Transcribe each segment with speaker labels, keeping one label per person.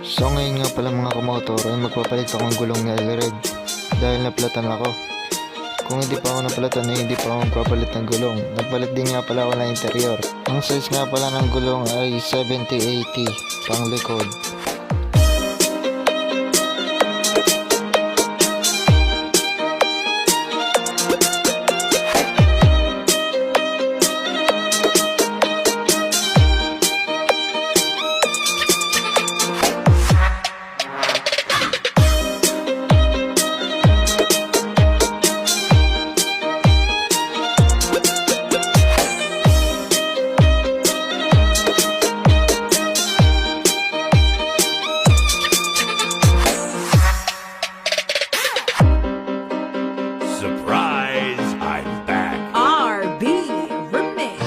Speaker 1: So ngayon nga pala mga kumotor ay magpapalit ako ng gulong na L-Red dahil napalatan ako. Kung hindi pa ako napalatan ay hindi pa ako magpapalit ng gulong. Nagpalit din nga pala ako ng interior. Ang size nga pala ng gulong ay 70-80 pang likod.
Speaker 2: Surprise! I'm back.
Speaker 3: RB Remix.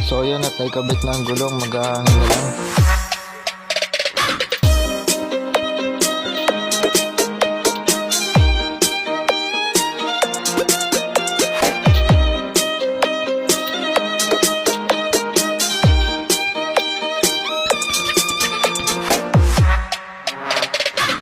Speaker 1: So yun at naikabit na ang gulong, mag-aangin na lang.